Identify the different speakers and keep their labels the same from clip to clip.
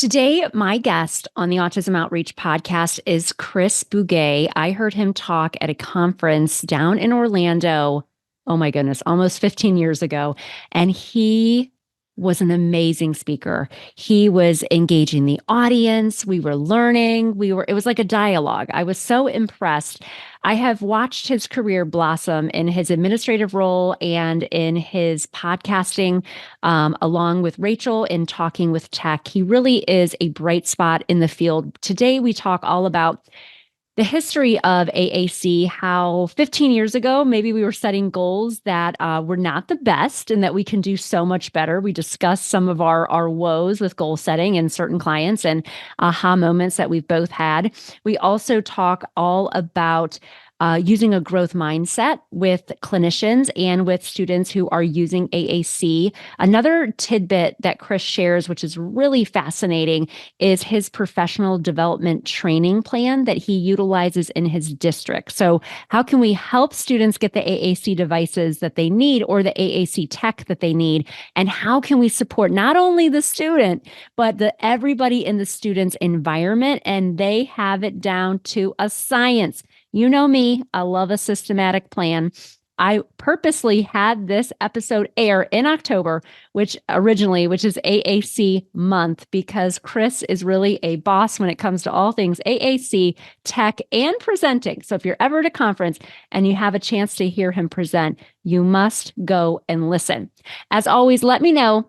Speaker 1: Today, my guest on the Autism Outreach podcast is Chris Bugaj. I heard him talk at a conference down in Orlando. Oh my goodness, almost 15 years ago. And he was an amazing speaker. He was engaging the audience. We were learning. It was like a dialogue. I was so impressed. I have watched his career blossom in his administrative role and in his podcasting, along with Rachel in Talking with Tech. He really is a bright spot in the field. Today, we talk all about the history of AAC, how 15 years ago, maybe we were setting goals that were not the best and that we can do so much better. We discussed some of our woes with goal setting and certain clients and aha moments that we've both had. We also talk all about using a growth mindset with clinicians and with students who are using AAC. Another tidbit that Chris shares, which is really fascinating, is his professional development training plan that he utilizes in his district. So how can we help students get the AAC devices that they need or the AAC tech that they need? And how can we support not only the student, but everybody in the student's environment? And they have it down to a science. You know me, I love a systematic plan. I purposely had this episode air in October, which is AAC month, because Chris is really a boss when it comes to all things AAC, tech, and presenting. So if you're ever at a conference and you have a chance to hear him present, you must go and listen. As always, let me know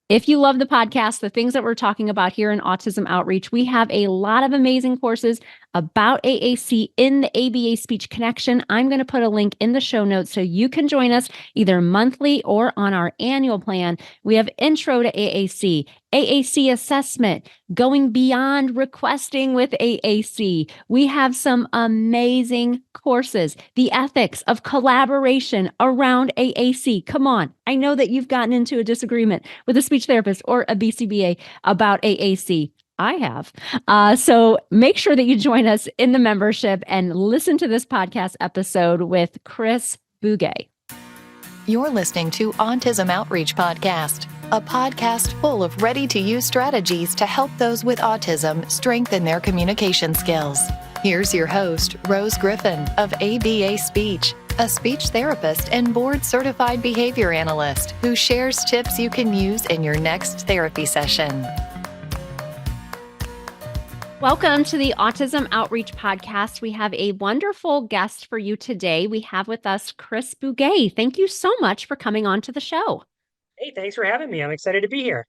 Speaker 1: if you love the podcast, the things that we're talking about here in Autism Outreach. We have a lot of amazing courses about AAC in the ABA Speech Connection. I'm going to put a link in the show notes so you can join us either monthly or on our annual plan. We have Intro to AAC, AAC assessment, going beyond requesting with AAC. We have some amazing courses, the ethics of collaboration around AAC. Come on. I know that you've gotten into a disagreement with a speech therapist or a BCBA about AAC. I have. So make sure that you join us in the membership and listen to this podcast episode with Chris Bugaj.
Speaker 2: You're listening to Autism Outreach Podcast, a podcast full of ready-to-use strategies to help those with autism strengthen their communication skills. Here's your host, Rose Griffin of ABA Speech, a speech therapist and board-certified behavior analyst who shares tips you can use in your next therapy session.
Speaker 1: Welcome to the Autism Outreach Podcast. We have a wonderful guest for you today. We have with us Chris Bugaj. Thank you so much for coming on to the show.
Speaker 3: Hey, thanks for having me. I'm excited to be here.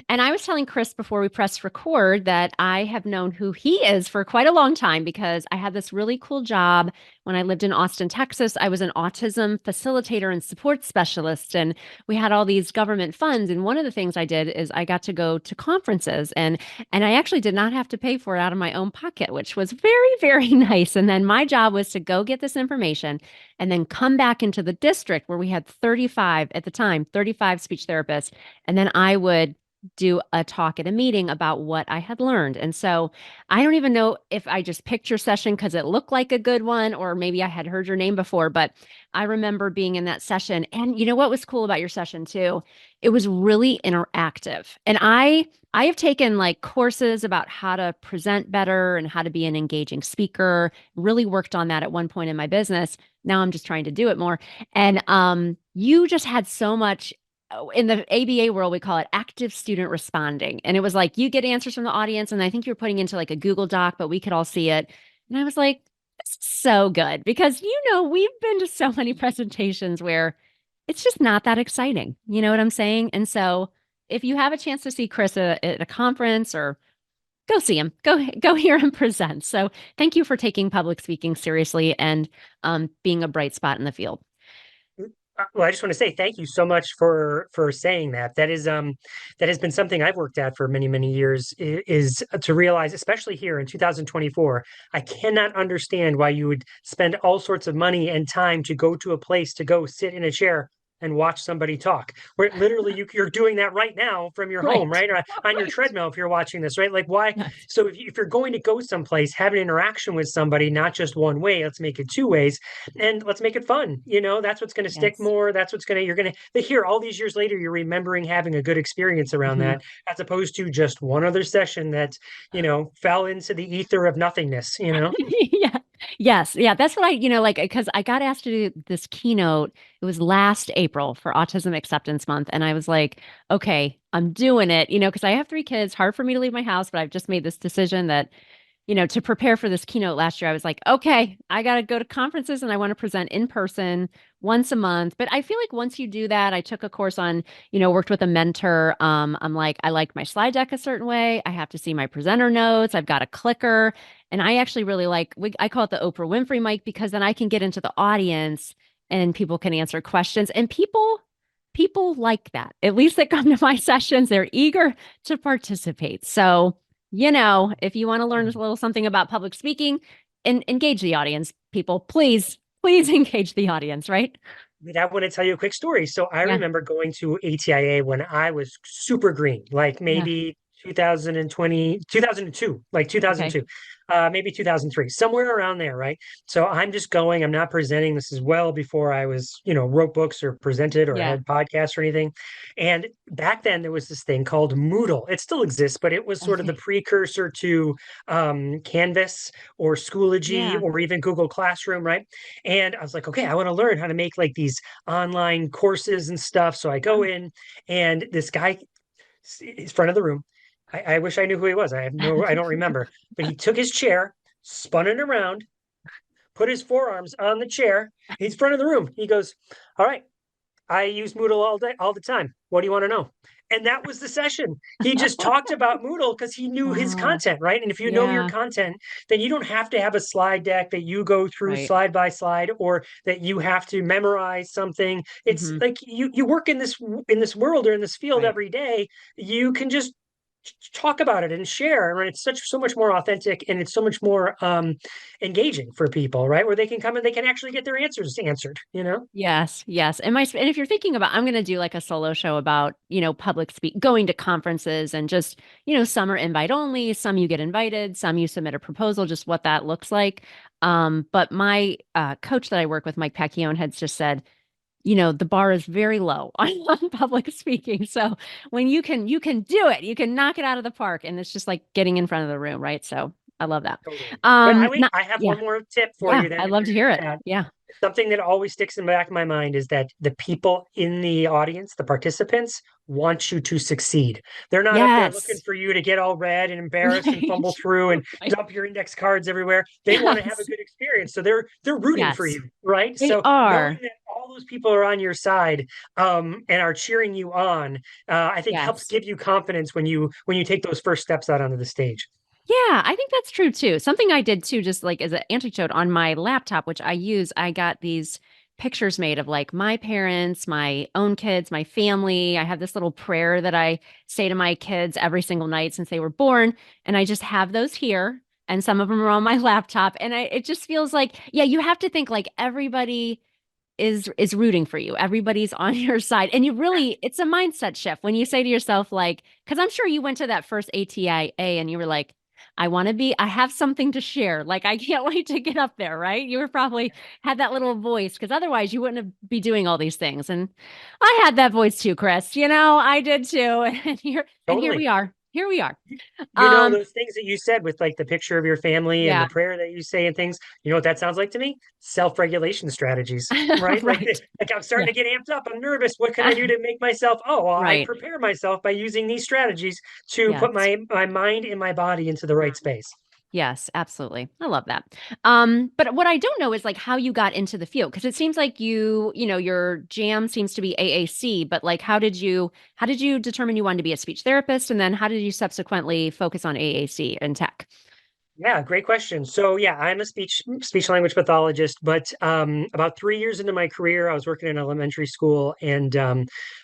Speaker 1: And I was telling Chris before we pressed record that I have known who he is for quite a long time because I had this really cool job when I lived in Austin, Texas. I was an autism facilitator and support specialist, and we had all these government funds. And one of the things I did is I got to go to conferences, and I actually did not have to pay for it out of my own pocket, which was very, very nice. And then my job was to go get this information and then come back into the district where we had 35 at the time, 35 speech therapists. And then I would do a talk at a meeting about what I had learned. And so I don't even know if I just picked your session because it looked like a good one, or maybe I had heard your name before, but I remember being in that session. And you know what was cool about your session too? It was really interactive. And I have taken like courses about how to present better and how to be an engaging speaker, really worked on that at one point in my business. Now I'm just trying to do it more. And you just had so much. In the ABA world, we call it active student responding. And it was like, you get answers from the audience. And I think you're putting into like a Google Doc, but we could all see it. And I was like, this is so good because, we've been to so many presentations where it's just not that exciting. You know what I'm saying? And so if you have a chance to see Chris at a conference, or go see him, go hear him present. So thank you for taking public speaking seriously and being a bright spot in the field.
Speaker 3: Well, I just want to say thank you so much for saying that. That has been something I've worked at for many, many years, is to realize, especially here in 2024, I cannot understand why you would spend all sorts of money and time to go to a place to go sit in a chair and watch somebody talk. Where literally you're doing that right now from your home,
Speaker 1: Right.
Speaker 3: right? Or on your
Speaker 1: Right.
Speaker 3: treadmill if you're watching this, right? Like why?
Speaker 1: Yes.
Speaker 3: So if you're going to go someplace, have an interaction with somebody, not just one way. Let's make it two ways, and let's make it fun. That's what's going to stick
Speaker 1: Yes.
Speaker 3: more. That's what's going to you're going to hear all these years later. You're remembering having a good experience around
Speaker 1: Mhm.
Speaker 3: that, as opposed to just one other session that fell into the ether of nothingness.
Speaker 1: Yeah. Yes. Yeah. That's what like, because I got asked to do this keynote. It was last April for Autism Acceptance Month. And I was like, okay, I'm doing it, because I have three kids, hard for me to leave my house, but I've just made this decision that to prepare for this keynote last year, I was like, okay, I got to go to conferences and I want to present in person once a month. But I feel like once you do that, I took a course on, worked with a mentor. I'm like, I like my slide deck a certain way. I have to see my presenter notes. I've got a clicker. And I actually really like, I call it the Oprah Winfrey mic because then I can get into the audience and people can answer questions. And people like that. At least they come to my sessions, they're eager to participate. So, if you want to learn a little something about public speaking, engage the audience, people. Please, please engage the audience, right?
Speaker 3: I want to tell you a quick story. So I
Speaker 1: Yeah.
Speaker 3: remember going to ATIA when I was super green, like
Speaker 1: Yeah.
Speaker 3: maybe 2020, 2002, like
Speaker 1: Okay.
Speaker 3: 2002, maybe 2003, somewhere around there, right? So I'm just going, I'm not presenting. This is well before I was, wrote books or presented or
Speaker 1: Yeah.
Speaker 3: had podcasts or anything. And back then there was this thing called Moodle. It still exists, but it was sort of the
Speaker 1: Okay.
Speaker 3: precursor to Canvas or Schoology
Speaker 1: Yeah.
Speaker 3: or even Google Classroom, right? And I was like, okay, I want to learn how to make like these online courses and stuff. So I go in, and this guy is front of the room. I wish I knew who he was. I don't remember. But he took his chair, spun it around, put his forearms on the chair. He's front of the room. He goes, all right, I use Moodle all day, all the time. What do you want to know? And that was the session. He just talked about Moodle because he knew his
Speaker 1: Wow.
Speaker 3: content, right? And if you know your
Speaker 1: Yeah.
Speaker 3: content, then you don't have to have a slide deck that you go through
Speaker 1: Right.
Speaker 3: slide by slide, or that you have to memorize something. It's
Speaker 1: Hmm.
Speaker 3: like you work in this world or in this field
Speaker 1: Right.
Speaker 3: every day. You can just talk about it and share, and it's so much more authentic, and it's so much more engaging for people, right? Where they can come and they can actually get their answers answered.
Speaker 1: Yes, yes. And if you're thinking about, I'm going to do like a solo show about, public speak, going to conferences and just, some are invite only, some you get invited, some you submit a proposal, just what that looks like. But my coach that I work with, Mike Pacquione, had just said, the bar is very low on public speaking. So when you can do it, you can knock it out of the park, and it's just like getting in front of the room, right? So I love that.
Speaker 3: Totally. But
Speaker 1: Not,
Speaker 3: I have
Speaker 1: yeah,
Speaker 3: one more tip for
Speaker 1: yeah.
Speaker 3: you then.
Speaker 1: I'd
Speaker 3: If
Speaker 1: love
Speaker 3: you're
Speaker 1: to
Speaker 3: going
Speaker 1: hear
Speaker 3: to
Speaker 1: it.
Speaker 3: do that,
Speaker 1: Yeah.
Speaker 3: something that always sticks in the back of my mind is that the people in the audience, the participants, want you to succeed. They're not up there looking
Speaker 1: Yes.
Speaker 3: for you to get all red and embarrassed and
Speaker 1: Right.
Speaker 3: fumble through and
Speaker 1: Right.
Speaker 3: dump your index cards everywhere. They want to have a
Speaker 1: Yes.
Speaker 3: good experience. So they're rooting for
Speaker 1: Yes.
Speaker 3: you, right?
Speaker 1: They
Speaker 3: So knowing
Speaker 1: are.
Speaker 3: that all those people are on your side, and are cheering you on, I think helps
Speaker 1: Yes.
Speaker 3: give you confidence when you take those first steps out onto the stage.
Speaker 1: Yeah, I think that's true too. Something I did too, just like as an antidote on my laptop, which I use, I got these pictures made of like my parents, my own kids, my family. I have this little prayer that I say to my kids every single night since they were born. And I just have those here. And some of them are on my laptop. And it just feels like, yeah, you have to think like everybody is rooting for you. Everybody's on your side. And it's a mindset shift when you say to yourself, like, because I'm sure you went to that first ATIA and you were like, I have something to share. Like, I can't wait to get up there, right? You were probably had that little voice because otherwise you wouldn't be doing all these things. And I had that voice too, Chris. I did too. And here
Speaker 3: Totally.
Speaker 1: we are. Here we are.
Speaker 3: Those things that you said with like the picture of your family and the
Speaker 1: Yeah.
Speaker 3: prayer that you say and things, you know what that sounds like to me? Self-regulation strategies, right? Like,
Speaker 1: Right.
Speaker 3: like I'm starting
Speaker 1: Yeah.
Speaker 3: to get amped up. I'm nervous. What can I do to make myself? Oh, well, I
Speaker 1: Right.
Speaker 3: prepare myself by using these strategies to put
Speaker 1: Yes.
Speaker 3: my mind and my body into the right space.
Speaker 1: Yes, absolutely. I love that. But what I don't know is like how you got into the field because it seems like your jam seems to be AAC, but like how did you determine you wanted to be a speech therapist and then how did you subsequently focus on AAC and tech?
Speaker 3: Yeah, great question. So yeah, I'm a speech language pathologist, but about 3 years into my career, I was working in elementary school, and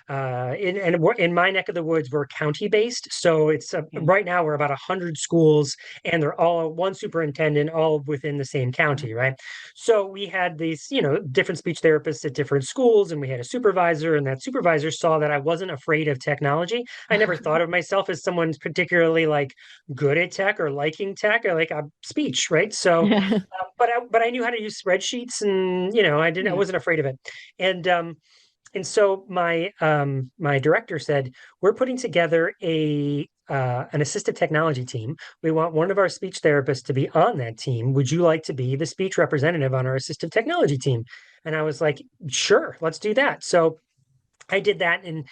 Speaker 3: in my neck of the woods, we're county based. So it's
Speaker 1: Okay.
Speaker 3: right now we're about 100 schools, and they're all one superintendent, all within the same
Speaker 1: Yeah.
Speaker 3: county, right? So we had these, different speech therapists at different schools, and we had a supervisor, and that supervisor saw that I wasn't afraid of technology. I never thought of myself as someone particularly like good at tech or liking tech or like speech, right? So,
Speaker 1: Yeah.
Speaker 3: but I knew how to use spreadsheets, and I
Speaker 1: Yeah.
Speaker 3: wasn't afraid of it. And so my director said, we're putting together an assistive technology team. We want one of our speech therapists to be on that team. Would you like to be the speech representative on our assistive technology team? And I was like, sure, let's do that. So I did that, and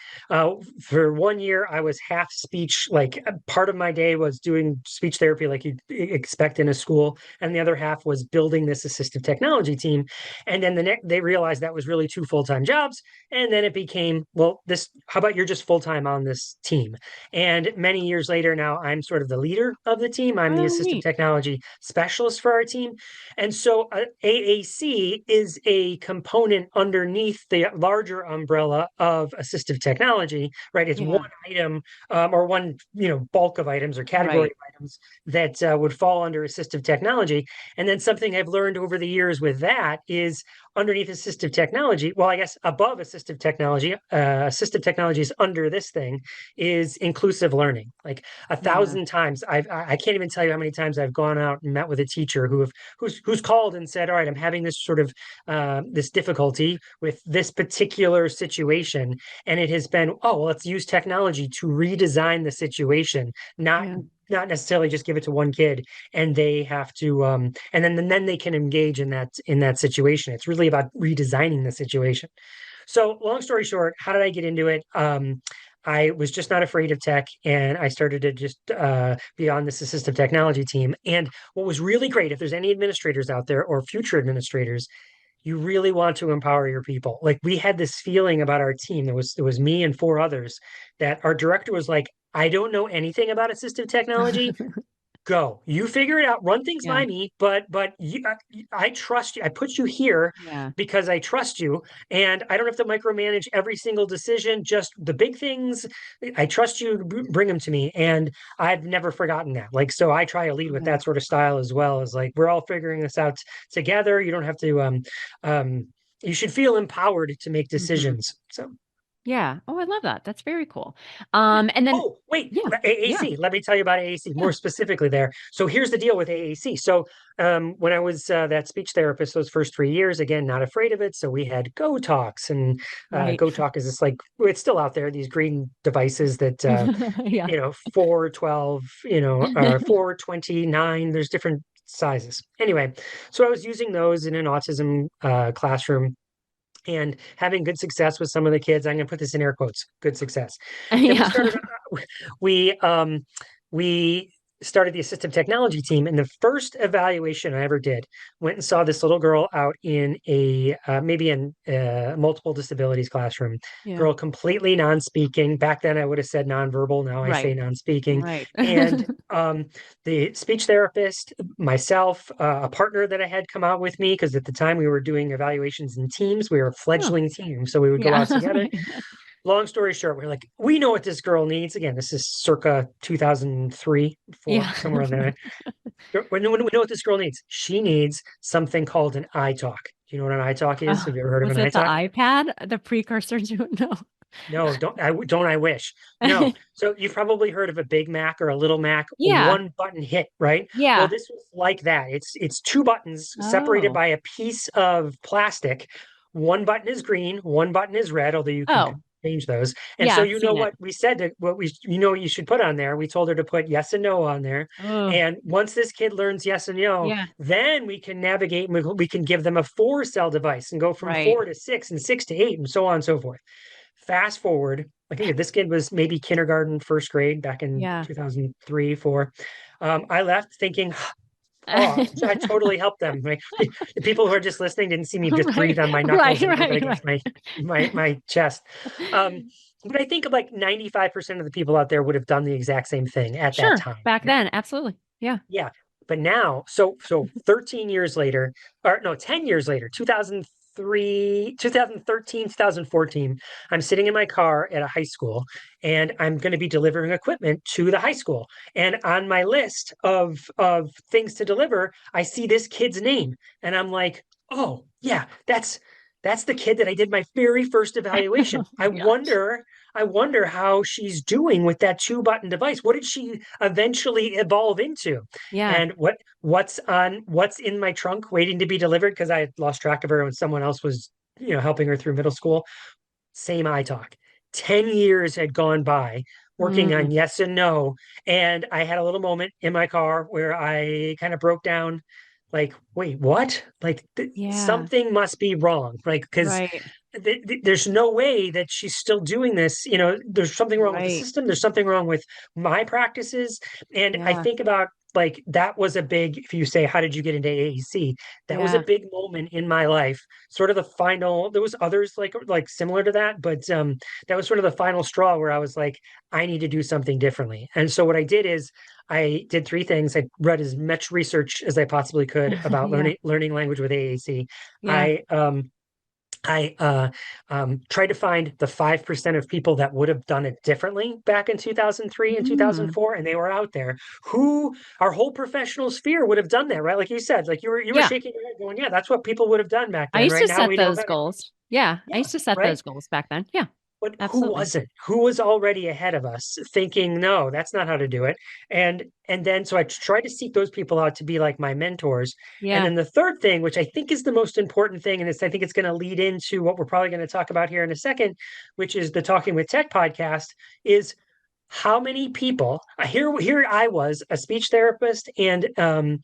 Speaker 3: for 1 year, I was half speech. Like part of my day was doing speech therapy, like you'd expect in a school, and the other half was building this assistive technology team. And then they realized that was really two full-time jobs, and then it became, well, this. How about you're just full-time on this team? And many years later, now I'm sort of the leader of the team. I'm the
Speaker 1: Oh,
Speaker 3: assistive
Speaker 1: neat.
Speaker 3: technology specialist for our team, and so AAC is a component underneath the larger umbrella of assistive technology, right? It's one
Speaker 1: Yeah.
Speaker 3: item or one, bulk of items or category
Speaker 1: Right.
Speaker 3: of items that would fall under assistive technology. And then something I've learned over the years with that is underneath assistive technology, well, I guess above assistive technology is under this thing, is inclusive learning. Like a
Speaker 1: Yeah.
Speaker 3: thousand times, I can't even tell you how many times I've gone out and met with a teacher who's called and said, all right, I'm having this sort of this difficulty with this particular situation, and it has been, oh, well, let's use technology to redesign the situation, not
Speaker 1: Yeah.
Speaker 3: not necessarily just give it to one kid and they have to and then they can engage in that situation. It's really about redesigning the situation. So long story short, how did I get into it? I was just not afraid of tech, and I started to just be on this assistive technology team. And what was really great, if there's any administrators out there or future administrators, you really want to empower your people. Like we had this feeling about our team. There was me and four others that our director was like, I don't know anything about assistive technology. Go, you figure it out, run things
Speaker 1: Yeah.
Speaker 3: by me, but I trust you. I put you here
Speaker 1: Yeah.
Speaker 3: because I trust you, and I don't have to micromanage every single decision, just the big things. I trust you, bring them to me, and I've never forgotten that. Like, so I try to lead with
Speaker 1: Yeah.
Speaker 3: that sort of style as well, as like we're all figuring this out together. You don't have to um you should feel empowered to make
Speaker 1: Hmm.
Speaker 3: decisions. So
Speaker 1: Yeah. Oh, I love that. That's very cool.
Speaker 3: yeah.
Speaker 1: And then,
Speaker 3: Oh, wait,
Speaker 1: yeah. Yeah.
Speaker 3: AAC. Let me tell you about AAC more
Speaker 1: Yeah.
Speaker 3: specifically there. So here's the deal with AAC. So when I was that speech therapist, those first 3 years, again, not afraid of it. So we had Go Talks, and
Speaker 1: Right.
Speaker 3: Go Talk is this like, it's still out there, these green devices that,
Speaker 1: Yeah.
Speaker 3: 412, 429, there's different sizes. Anyway, so I was using those in an autism classroom and having good success with some of the kids. I'm going to put this in air quotes, good success. Then we
Speaker 1: Yeah.
Speaker 3: started, we, we started the assistive technology team, and the first evaluation I ever did, went and saw this little girl out in maybe in multiple disabilities classroom.
Speaker 1: Yeah.
Speaker 3: Girl completely non-speaking. Back then I would have said nonverbal. Now I say
Speaker 1: Right.
Speaker 3: non-speaking.
Speaker 1: Right.
Speaker 3: And the speech therapist, myself, a partner that I had come out with me, because at the time we were doing evaluations in teams. We were a
Speaker 1: Oh,
Speaker 3: fledgling team, so we would go
Speaker 1: yeah.
Speaker 3: out together. Long story short, we're like, we know what this girl needs. Again, this is circa 2003, four,
Speaker 1: Yeah.
Speaker 3: somewhere in there. We know what this girl needs. She needs something called an iTalk. Do you know what an iTalk is?
Speaker 1: Oh,
Speaker 3: Have you ever heard of
Speaker 1: was
Speaker 3: an
Speaker 1: it the
Speaker 3: iTalk?
Speaker 1: iPad, the precursor to it? No.
Speaker 3: No, don't I wish. No. So you've probably heard of a Big Mac or a Little Mac,
Speaker 1: Yeah.
Speaker 3: one button hit, right? Well,
Speaker 1: Yeah.
Speaker 3: this was like that. It's two buttons separated
Speaker 1: Oh.
Speaker 3: by a piece of plastic. One button is green, one button is red, although you can
Speaker 1: Oh.
Speaker 3: change those. And
Speaker 1: Yeah,
Speaker 3: so
Speaker 1: I've
Speaker 3: you know
Speaker 1: seen it.
Speaker 3: what we said, that what we what you should put on there. We told her to put yes and no on there.
Speaker 1: Oh.
Speaker 3: And once this kid learns yes and no,
Speaker 1: Yeah.
Speaker 3: then we can navigate, and we can give them a 4 cell device and go from
Speaker 1: Right.
Speaker 3: 4 to 6 and 6 to 8 and so on and so forth. Fast forward, I think this kid was maybe kindergarten, first grade back in
Speaker 1: Yeah.
Speaker 3: 2003, four. I left thinking, oh, I totally helped them. The people who are just listening didn't see me just
Speaker 1: Right.
Speaker 3: breathe on my
Speaker 1: Right.
Speaker 3: knuckles and rub it
Speaker 1: Right.
Speaker 3: against
Speaker 1: Right.
Speaker 3: my chest. Um, but I think like 95% of the people out there would have done the exact same thing at that
Speaker 1: Sure.
Speaker 3: time.
Speaker 1: Back then, absolutely. Yeah.
Speaker 3: Yeah. But now, so 13 years later, or no, 10 years later, 2000. 2013, 2014. I'm sitting in my car at a high school and I'm going to be delivering equipment to the high school. And on my list of things to deliver, I see this kid's name and I'm like, "Oh, yeah, that's the kid that I did my very first evaluation.
Speaker 1: Oh my gosh.
Speaker 3: I wonder how she's doing with that two-button device. What did she eventually evolve into?
Speaker 1: Yeah.
Speaker 3: And what's in my trunk waiting to be delivered because I had lost track of her when someone else was, helping her through middle school. Same I talk. 10 years had gone by working on
Speaker 1: Mm,
Speaker 3: yes and no. And I had a little moment in my car where I kind of broke down, like, wait, what? Like,
Speaker 1: yeah.
Speaker 3: something must be wrong. Like, because
Speaker 1: Right.
Speaker 3: there's no way that she's still doing this. There's something wrong with the
Speaker 1: Right.
Speaker 3: system. There's something wrong with my practices. And I
Speaker 1: Yeah.
Speaker 3: think about like that was a big, if you say, how did you get into AAC? That was a
Speaker 1: Yeah.
Speaker 3: big moment in my life. Sort of the final, there was others like similar to that, but that was sort of the final straw where I was like, I need to do something differently. And so what I did is I did three things. I read as much research as I possibly could about
Speaker 1: Yeah.
Speaker 3: learning language with AAC.
Speaker 1: Yeah.
Speaker 3: I tried to find the 5% of people that would have done it differently back in 2003 and
Speaker 1: Mm,
Speaker 3: 2004, and they were out there who our whole professional sphere would have done that, right? Like you said, like you were
Speaker 1: yeah.
Speaker 3: shaking your head going, yeah, that's what people would have done back
Speaker 1: I
Speaker 3: then,
Speaker 1: used
Speaker 3: right?
Speaker 1: to
Speaker 3: Now
Speaker 1: set
Speaker 3: we know
Speaker 1: those
Speaker 3: better.
Speaker 1: goals. Yeah. I
Speaker 3: Yeah,
Speaker 1: used to set
Speaker 3: right.
Speaker 1: those goals back then. Yeah.
Speaker 3: But who
Speaker 1: Absolutely.
Speaker 3: wasn't? Who was already ahead of us thinking, no, that's not how to do it. And then so I tried to seek those people out to be like my mentors. And
Speaker 1: Yeah.
Speaker 3: then the third thing, which I think is the most important thing, and I think it's going to lead into what we're probably going to talk about here in a second, which is the Talking with Tech podcast, is how many people here I was a speech therapist and on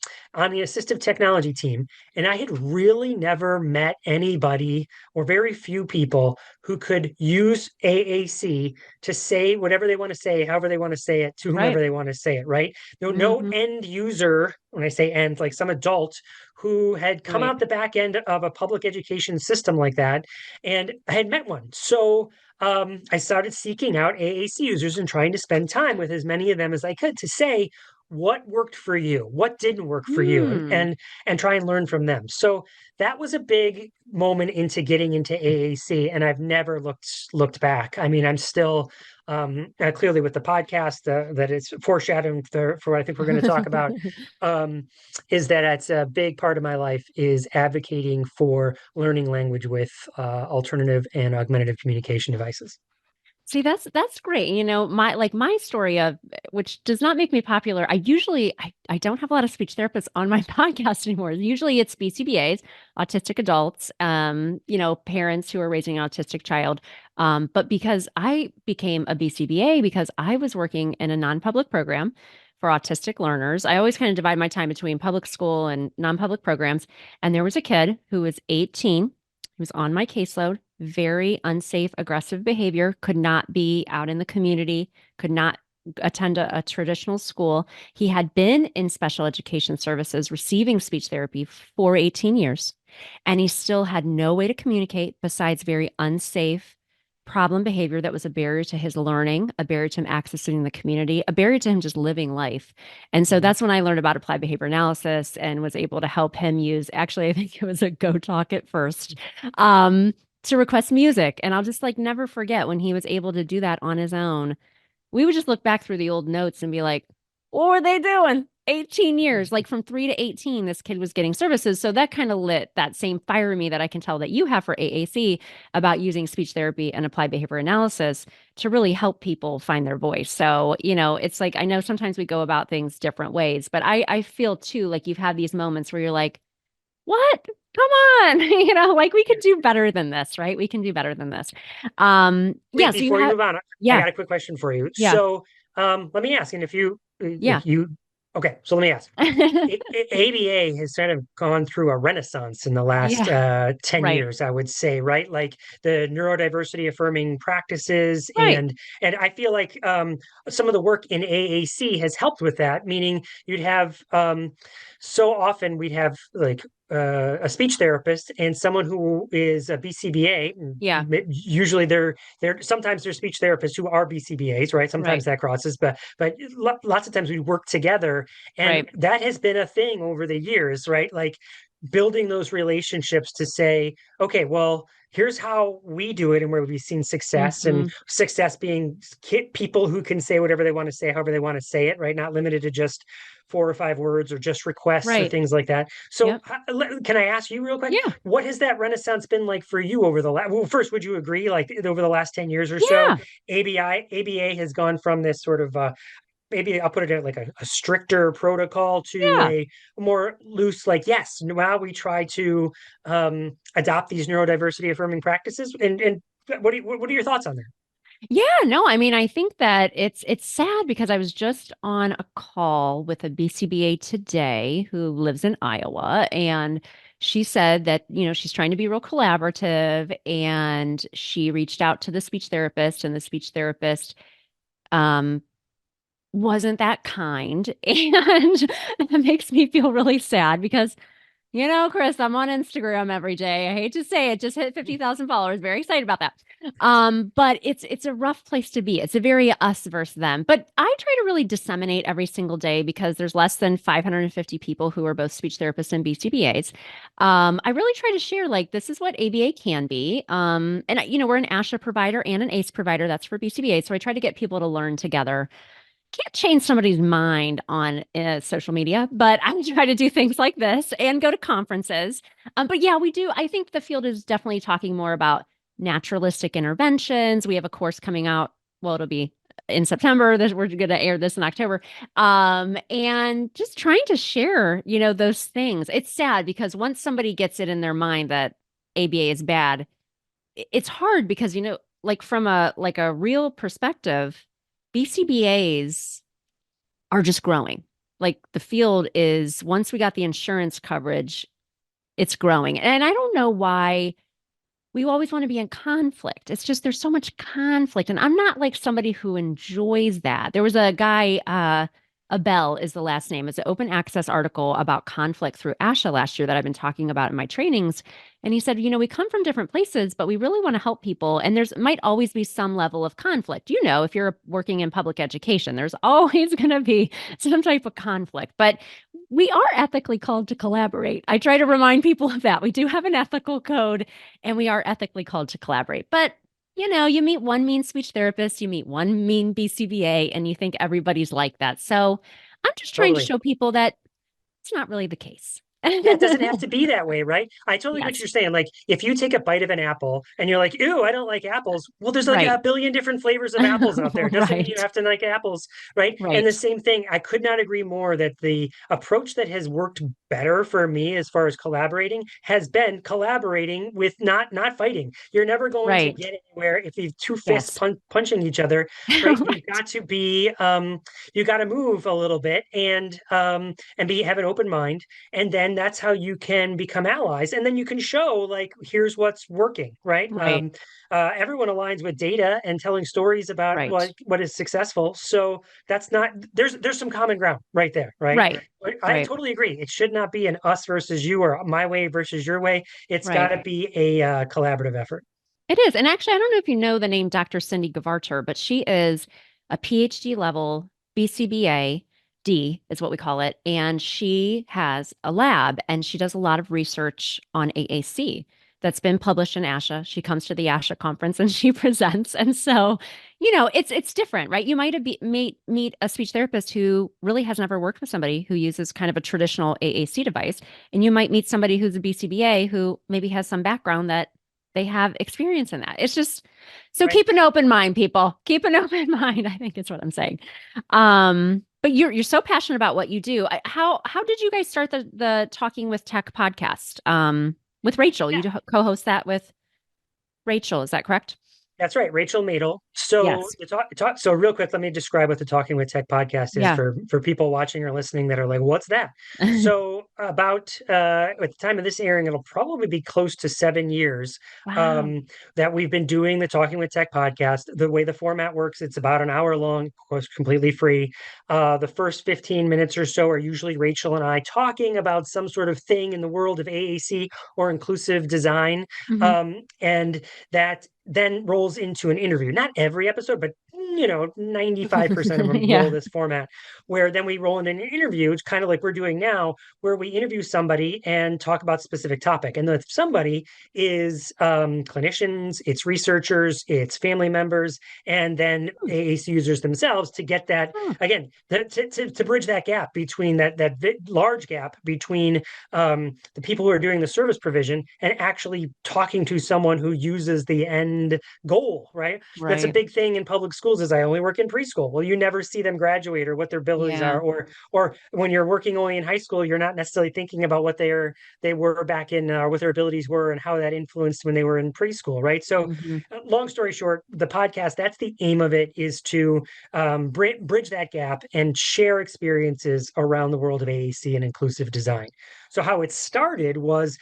Speaker 3: the assistive technology team, and I had really never met anybody or very few people who could use AAC to say whatever they want to say, however they want to say it, to whomever
Speaker 1: Right.
Speaker 3: they want to say it, right? No
Speaker 1: Hmm.
Speaker 3: end user, when I say end, like some adult who had come
Speaker 1: Right.
Speaker 3: out the back end of a public education system like that, and I had met one. So I started seeking out AAC users and trying to spend time with as many of them as I could to say what worked for you, what didn't work for you, and
Speaker 1: Hmm.
Speaker 3: and try and learn from them. So that was a big moment into getting into AAC, and I've never looked back. I mean, I'm still clearly with the podcast that it's foreshadowing for what I think we're going to talk about. Um, is that it's a big part of my life is advocating for learning language with alternative and augmentative communication devices.
Speaker 1: See, that's great. My story of which does not make me popular. I don't have a lot of speech therapists on my podcast anymore. Usually it's BCBAs, autistic adults, parents who are raising an autistic child. But because I became a BCBA because I was working in a non-public program for autistic learners, I always kind of divide my time between public school and non-public programs. And there was a kid who was 18 who was on my caseload, very unsafe, aggressive behavior, could not be out in the community, could not attend a traditional school. He had been in special education services receiving speech therapy for 18 years, and he still had no way to communicate besides very unsafe problem behavior that was a barrier to his learning, a barrier to him accessing the community, a barrier to him just living life. And so
Speaker 3: Mhm.
Speaker 1: that's when I learned about applied behavior analysis and was able to help him use, actually, I think it was a Go Talk at first, to request music. And I'll just like never forget when he was able to do that on his own. We would just look back through the old notes and be like, what were they doing? 18 years, like from 3 to 18, this kid was getting services. So that kind of lit that same fire in me that I can tell that you have for AAC about using speech therapy and applied behavior analysis to really help people find their voice. So, it's like I know sometimes we go about things different ways, but I feel too like you've had these moments where you're like, what? Come on. Like we could do better than this, right? We can do better than this. Yeah,
Speaker 3: Wait,
Speaker 1: so you
Speaker 3: before you
Speaker 1: have
Speaker 3: move on, I
Speaker 1: yeah,
Speaker 3: got a quick question for you.
Speaker 1: yeah,
Speaker 3: So, let me ask, and if you
Speaker 1: yeah.
Speaker 3: like you, okay, so let me ask. ABA has kind of gone through a renaissance in the last
Speaker 1: Yeah,
Speaker 3: 10
Speaker 1: right,
Speaker 3: years, I would say, right? Like the neurodiversity affirming practices.
Speaker 1: right.
Speaker 3: And I feel like some of the work in AAC has helped with that, meaning you'd have so often we'd have like a speech therapist and someone who is a BCBA.
Speaker 1: Yeah,
Speaker 3: Usually they're sometimes they're speech therapists who are BCBAs, right? Sometimes
Speaker 1: right,
Speaker 3: that crosses, but lots of times we work together, and
Speaker 1: right.
Speaker 3: that has been a thing over the years, right? Like building those relationships to say, okay, well, here's how we do it and where we've seen success, and
Speaker 1: Hmm.
Speaker 3: success being people who can say whatever they want to say, however they want to say it, right? Not limited to just 4 or 5 words or just requests or
Speaker 1: Right.
Speaker 3: things like that. So
Speaker 1: Yep.
Speaker 3: can I ask you real quick,
Speaker 1: Yeah.
Speaker 3: what has that renaissance been like for you over the last, well, first, would you agree, like over the last 10 years or so,
Speaker 1: Yeah.
Speaker 3: ABA has gone from this sort of maybe I'll put it at like a stricter protocol to
Speaker 1: Yeah.
Speaker 3: a more loose, like, yes, now we try to adopt these neurodiversity affirming practices. And what are your thoughts on that?
Speaker 1: Yeah, no, I mean, I think that it's sad because I was just on a call with a BCBA today who lives in Iowa, and she said that, she's trying to be real collaborative, and she reached out to the speech therapist, and the speech therapist um wasn't that kind. And that makes me feel really sad because Chris, I'm on Instagram every day. I hate to say it, just hit 50,000 followers. Very excited about that. But it's a rough place to be. It's a very us versus them. But I try to really disseminate every single day because there's less than 550 people who are both speech therapists and BCBAs. I really try to share like this is what ABA can be. And we're an ASHA provider and an ACE provider. That's for BCBA. So I try to get people to learn together. Can't change somebody's mind on social media, but I try to do things like this and go to conferences. But yeah, we do. I think the field is definitely talking more about naturalistic interventions. We have a course coming out. Well, it'll be in September. We're going to air this in October. And just trying to share, those things. It's sad because once somebody gets it in their mind that ABA is bad, it's hard because like from a real perspective, BCBAs are just growing. Like the field is, once we got the insurance coverage, it's growing. And I don't know why we always want to be in conflict. It's just there's so much conflict. And I'm not like somebody who enjoys that. There was a guy, Abel is the last name. It's an open access article about conflict through ASHA last year that I've been talking about in my trainings. And he said, we come from different places, but we really want to help people. And there's might always be some level of conflict. If you're working in public education, there's always going to be some type of conflict. But we are ethically called to collaborate. I try to remind people of that. We do have an ethical code and we are ethically called to collaborate. But you meet one mean speech therapist, you meet one mean BCBA, and you think everybody's like that. So I'm just trying to
Speaker 3: Totally.
Speaker 1: show people that it's not really the case.
Speaker 3: Yeah, it doesn't have to be that way, right? I totally get what
Speaker 1: Yes,
Speaker 3: you're saying. Like, if you take a bite of an apple and you're like, ew, I don't like apples. Well, there's like a
Speaker 1: right.
Speaker 3: billion different flavors of apples out there. It doesn't mean you
Speaker 1: Right.
Speaker 3: have to like apples, right? And the
Speaker 1: Right.
Speaker 3: same thing, I could not agree more that the approach that has worked better for me as far as collaborating has been collaborating with not fighting. You're never going to
Speaker 1: Right.
Speaker 3: get anywhere if you've two fists
Speaker 1: Yes.
Speaker 3: punching each other, right? You've
Speaker 1: Right.
Speaker 3: got to be, you got to move a little bit and be have an open mind, and then that's how you can become allies, and then you can show like here's what's working, right?
Speaker 1: Right.
Speaker 3: Everyone aligns with data and telling stories about
Speaker 1: Right.
Speaker 3: what is successful, so that's not, there's some common ground right there, right?
Speaker 1: Right.
Speaker 3: But I
Speaker 1: Right.
Speaker 3: totally agree, it should not be an us versus you or my way versus your way. It's got
Speaker 1: Right.
Speaker 3: to be a collaborative effort.
Speaker 1: It is. And actually, I don't know if you know the name Dr. Cindy Gavarter, but she is a PhD level BCBA D is what we call it. And she has a lab and she does a lot of research on AAC that's been published in ASHA. She comes to the ASHA conference and she presents. And so, it's different, right? You might have meet a speech therapist who really has never worked with somebody who uses kind of a traditional AAC device. And you might meet somebody who's a BCBA who maybe has some background that they have experience in that. It's just so
Speaker 3: Right.
Speaker 1: keep an open mind, people. Keep an open mind, I think is what I'm saying. But you're so passionate about what you do. How did you guys start the Talking with Tech podcast? With Rachel. You co-host that with Rachel, is that correct?
Speaker 3: That's right, Rachel Madel. So
Speaker 1: Yes.
Speaker 3: so real quick, let me describe what the Talking with Tech podcast is
Speaker 1: Yeah.
Speaker 3: for people watching or listening that are like, "What's that?" So about at the time of this airing, it'll probably be close to 7 years
Speaker 1: Wow.
Speaker 3: um, that we've been doing the Talking with Tech podcast. The way the format works, it's about an hour long, of course, completely free. The first 15 minutes or so are usually Rachel and I talking about some sort of thing in the world of AAC or inclusive design,
Speaker 1: Hmm.
Speaker 3: and that then rolls into an interview. Not every episode, but 95% of them
Speaker 1: Yeah.
Speaker 3: roll this format, where then we roll in an interview. It's kind of like we're doing now, where we interview somebody and talk about specific topic. And the somebody is clinicians, it's researchers, it's family members, and then
Speaker 1: Hmm.
Speaker 3: AAC users themselves, to get that,
Speaker 1: Hmm.
Speaker 3: again, to bridge that gap between that large gap between the people who are doing the service provision and actually talking to someone who uses the end goal, right? That's a
Speaker 1: Right.
Speaker 3: big thing in public schools. Is I only work in preschool. Well, you never see them graduate or what their abilities
Speaker 1: Yeah.
Speaker 3: are, or when you're working only in high school, you're not necessarily thinking about what they were back in, what their abilities were and how that influenced when they were in preschool, right? So,
Speaker 1: Hmm.
Speaker 3: long story short, the podcast, that's the aim of it, is to bridge that gap and share experiences around the world of AAC and inclusive design. So how it started was,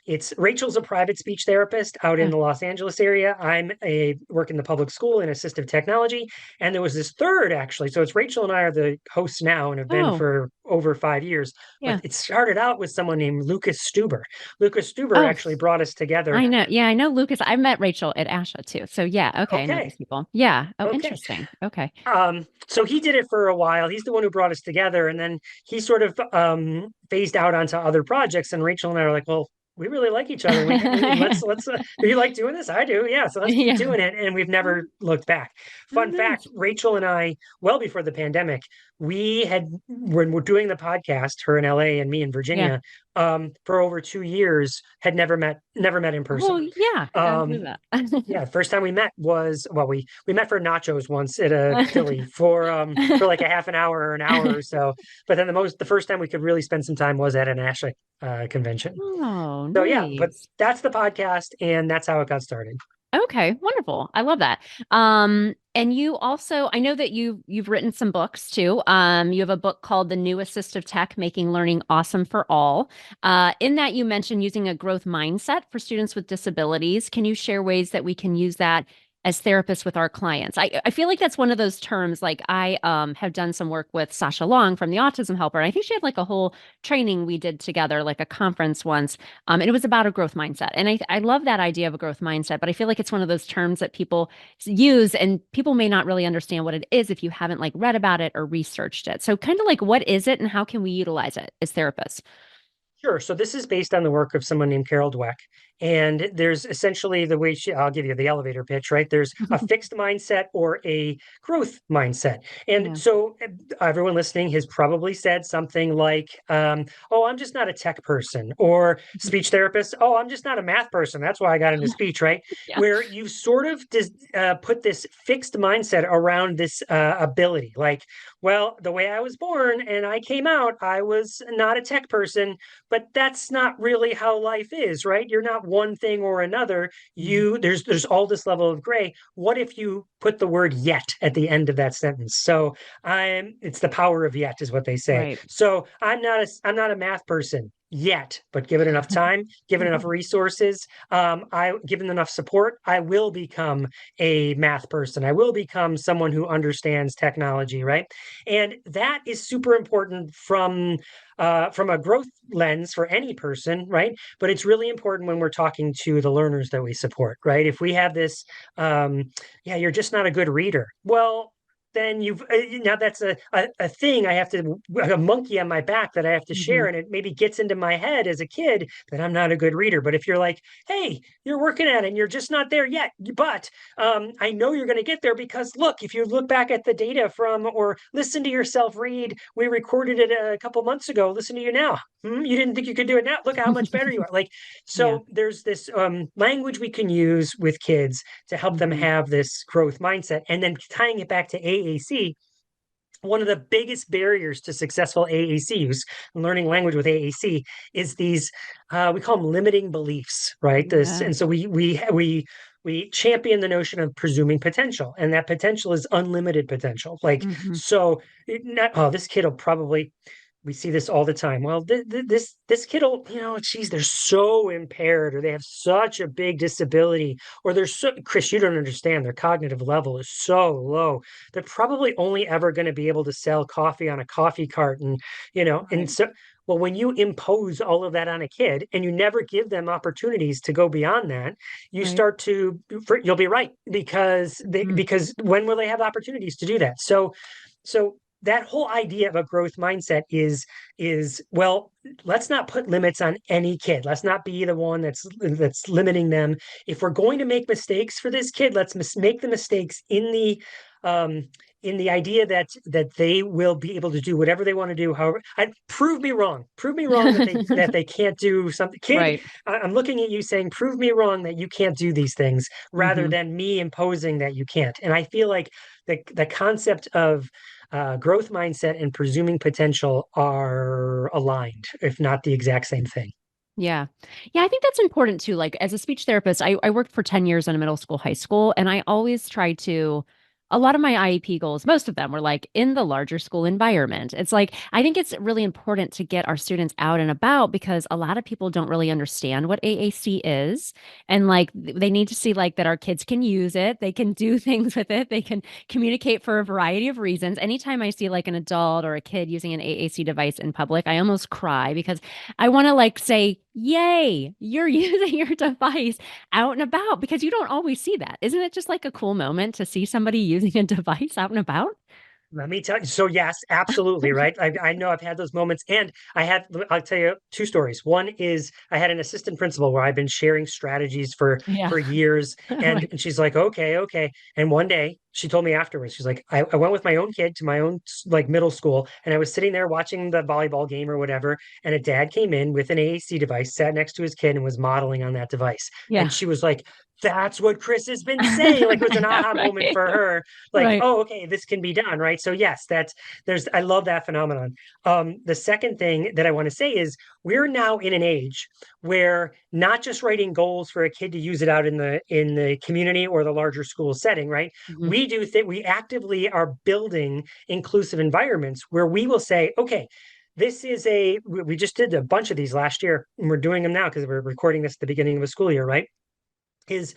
Speaker 3: it's Rachel's a private speech therapist out in
Speaker 1: Yeah.
Speaker 3: the Los Angeles area. I'm a work in the public school in assistive technology, and there was this third, actually. So it's Rachel and I are the hosts now and have been
Speaker 1: Oh,
Speaker 3: for over 5 years.
Speaker 1: yeah.
Speaker 3: But it started out with someone named Lucas Stuber. Lucas Stuber
Speaker 1: Oh,
Speaker 3: actually brought us together.
Speaker 1: I know. Yeah, I know Lucas. I met Rachel at ASHA too. So yeah, okay, I know
Speaker 3: Okay,
Speaker 1: these people. Yeah. Oh,
Speaker 3: okay.
Speaker 1: interesting. Okay.
Speaker 3: So he did it for a while. He's the one who brought us together, and then he sort of phased out onto other projects. And Rachel and I are like, well, we really like each other.
Speaker 1: Yeah.
Speaker 3: Let's. Do you like doing this? I do. Yeah. So let's keep
Speaker 1: Yeah.
Speaker 3: doing it. And we've never looked back.
Speaker 1: Oh,
Speaker 3: Fun fact:
Speaker 1: nice.
Speaker 3: Rachel and I, well before the pandemic, we had when we're doing the podcast, her in LA and me in
Speaker 1: Yeah.
Speaker 3: Virginia, for over 2 years, had never met in person.
Speaker 1: Oh, yeah. I believe
Speaker 3: Um,
Speaker 1: that.
Speaker 3: yeah, first time we met was, well, we met for nachos once at a Philly for like a half an hour or an hour or so. But then the first time we could really spend some time was at an ASHA convention.
Speaker 1: Oh,
Speaker 3: So yeah, but
Speaker 1: nice.
Speaker 3: that's the podcast, and that's how it got started.
Speaker 1: Okay, wonderful. I love that. And you also, I know that you've written some books too. You have a book called The New Assistive Tech, Making Learning Awesome for All. In that you mentioned using a growth mindset for students with disabilities. Can you share ways that we can use that as therapists with our clients? I feel like that's one of those terms. Like I have done some work with Sasha Long from the Autism Helper. And I think she had like a whole training we did together, like a conference once, and it was about a growth mindset. And I love that idea of a growth mindset, but I feel like it's one of those terms that people use and people may not really understand what it is if you haven't like read about it or researched it. So kind of like what is it and how can we utilize it as therapists?
Speaker 3: Sure. So this is based on the work of someone named Carol Dweck. And there's essentially I'll give you the elevator pitch, right? There's a fixed mindset or a growth mindset. And
Speaker 1: Yeah.
Speaker 3: so everyone listening has probably said something like, oh, I'm just not a tech person, or speech therapist, oh, I'm just not a math person. That's why I got into speech, right?
Speaker 1: Yeah.
Speaker 3: Where you sort of put this fixed mindset around this ability. Like, well, the way I was born and I came out, I was not a tech person, but that's not really how life is, right? You're not one thing or another.
Speaker 1: Mhm.
Speaker 3: There's all this level of gray. What if you put the word yet at the end of that sentence? So it's the power of yet is what they say.
Speaker 1: Right.
Speaker 3: So I'm not a math person yet, but given enough time, given enough resources, I given enough support, I will become a math person. I will become someone who understands technology, right? And that is super important from a growth lens for any person, right? But it's really important when we're talking to the learners that we support, right? If we have this, yeah, you're just not a good reader. Well, then now that's a thing I have to, a monkey on my back that I have to share,
Speaker 1: Mhm.
Speaker 3: and it maybe gets into my head as a kid that I'm not a good reader. But if you're like, hey, you're working at it and you're just not there yet, but I know you're going to get there because look, if you look back at the data from or listen to yourself read, we recorded it a couple months ago. Listen to you now. You didn't think you could do it now. Look how much better you are. Like,
Speaker 1: Yeah.
Speaker 3: so there's this language we can use with kids to help them
Speaker 1: Mhm.
Speaker 3: have this growth mindset. And then tying it back to AAC, one of the biggest barriers to successful AAC use, learning language with AAC, is these we call them limiting beliefs, right? This, and
Speaker 1: Yes.
Speaker 3: so we champion the notion of presuming potential, and that potential is unlimited potential. Like,
Speaker 1: Mhm.
Speaker 3: so not, oh, this kid will probably. we see this all the time. Well, this kid will, geez, they're so impaired, or they have such a big disability, or they're so, Chris, you don't understand. Their cognitive level is so low. They're probably only ever going to be able to sell coffee on a coffee cart, and
Speaker 1: Right.
Speaker 3: so. Well, when you impose all of that on a kid and you never give them opportunities to go beyond that, you
Speaker 1: Right.
Speaker 3: start to, you'll be right,
Speaker 1: Mm.
Speaker 3: because when will they have opportunities to do that? So that whole idea of a growth mindset is well, let's not put limits on any kid. Let's not be the one that's limiting them. If we're going to make mistakes for this kid, let's make the mistakes um in the idea that they will be able to do whatever they want to do. However, prove me wrong that they can't do something. Kid,
Speaker 1: Right.
Speaker 3: I'm looking at you saying, prove me wrong that you can't do these things, rather
Speaker 1: Hmm.
Speaker 3: than me imposing that you can't. And I feel like the concept of growth mindset and presuming potential are aligned, if not the exact same thing.
Speaker 1: Yeah. Yeah, I think that's important too. Like as a speech therapist, I worked for 10 years in a middle school, high school, and I always try to, a lot of my IEP goals, most of them were like in the larger school environment. It's like, I think it's really important to get our students out and about because a lot of people don't really understand what AAC is. And like they need to see like that our kids can use it, they can do things with it, they can communicate for a variety of reasons. Anytime I see like an adult or a kid using an AAC device in public, I almost cry because I want to like say, yay, you're using your device out and about because you don't always see that. Isn't it just like a cool moment to see somebody using a device out and about?
Speaker 3: Let me tell you. So yes, absolutely, right. I know I've had those moments, and I'll tell you two stories. One is I had an assistant principal where I've been sharing strategies
Speaker 1: Yeah.
Speaker 3: for years, and,
Speaker 1: Right.
Speaker 3: and she's like, okay, okay. And one day she told me afterwards, she's like, I went with my own kid to my own like middle school, and I was sitting there watching the volleyball game or whatever, and a dad came in with an AAC device, sat next to his kid, and was modeling on that device, and
Speaker 1: Yeah.
Speaker 3: she was like, that's what Chris has been saying. Like it was an
Speaker 1: Yeah,
Speaker 3: aha moment
Speaker 1: right.
Speaker 3: for her, like,
Speaker 1: Right.
Speaker 3: oh, okay, this can be done, right? So yes, I love that phenomenon. The second thing that I want to say is we're now in an age where not just writing goals for a kid to use it out in the community or the larger school setting, right?
Speaker 1: Mhm.
Speaker 3: We actively are building inclusive environments where we will say, okay, we just did a bunch of these last year, and we're doing them now because we're recording this at the beginning of a school year, right? Is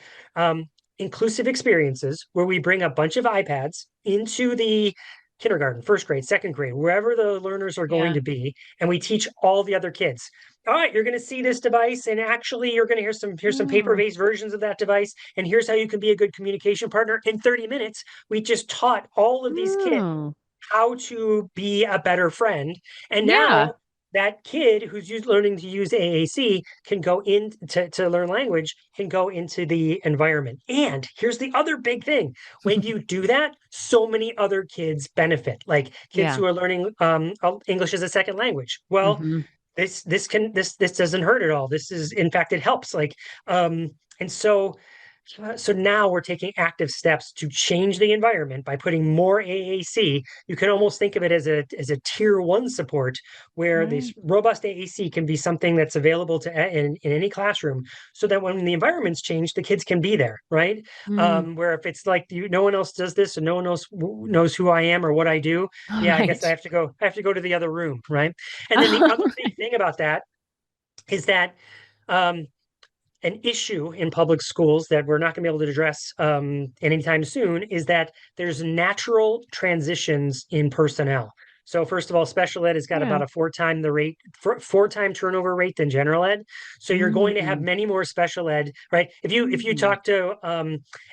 Speaker 3: inclusive experiences where we bring a bunch of iPads into the kindergarten, first grade, second grade, wherever the learners are going
Speaker 1: Yeah.
Speaker 3: to be, and we teach all the other kids. All right, you're going to see this device, and actually, you're going to here's some
Speaker 1: Oh.
Speaker 3: paper-based versions of that device, and here's how you can be a good communication partner. In 30 minutes, we just taught all of these kids
Speaker 1: Oh.
Speaker 3: how to be a better friend. And
Speaker 1: Yeah.
Speaker 3: now that kid who's learning to use AAC can go in to learn language, can go into the environment. And here's the other big thing. When you do that, so many other kids benefit, like kids
Speaker 1: Yeah.
Speaker 3: who are learning English as a second language. Well,
Speaker 1: Hmm.
Speaker 3: this doesn't hurt at all. This is, in fact, it helps. And so now we're taking active steps to change the environment by putting more AAC. You can almost think of it as a tier one support, where this
Speaker 1: Right.
Speaker 3: robust AAC can be something that's available in any classroom, so that when the environments change, the kids can be there, right?
Speaker 1: Mm.
Speaker 3: Where if it's like no one else does this, and no one else knows who I am or what I do,
Speaker 1: All
Speaker 3: yeah, I guess I
Speaker 1: right.
Speaker 3: have to go. I have to go to the other room, right? And then the other big thing about that is that um, an issue in public schools that we're not going to be able to address anytime soon is that there's natural transitions in personnel. So first of all, special ed has got
Speaker 1: Yeah.
Speaker 3: about a four time turnover rate than general ed. So you're going to have
Speaker 1: Mm.
Speaker 3: many more special ed, right? If you
Speaker 1: Mm.
Speaker 3: talk to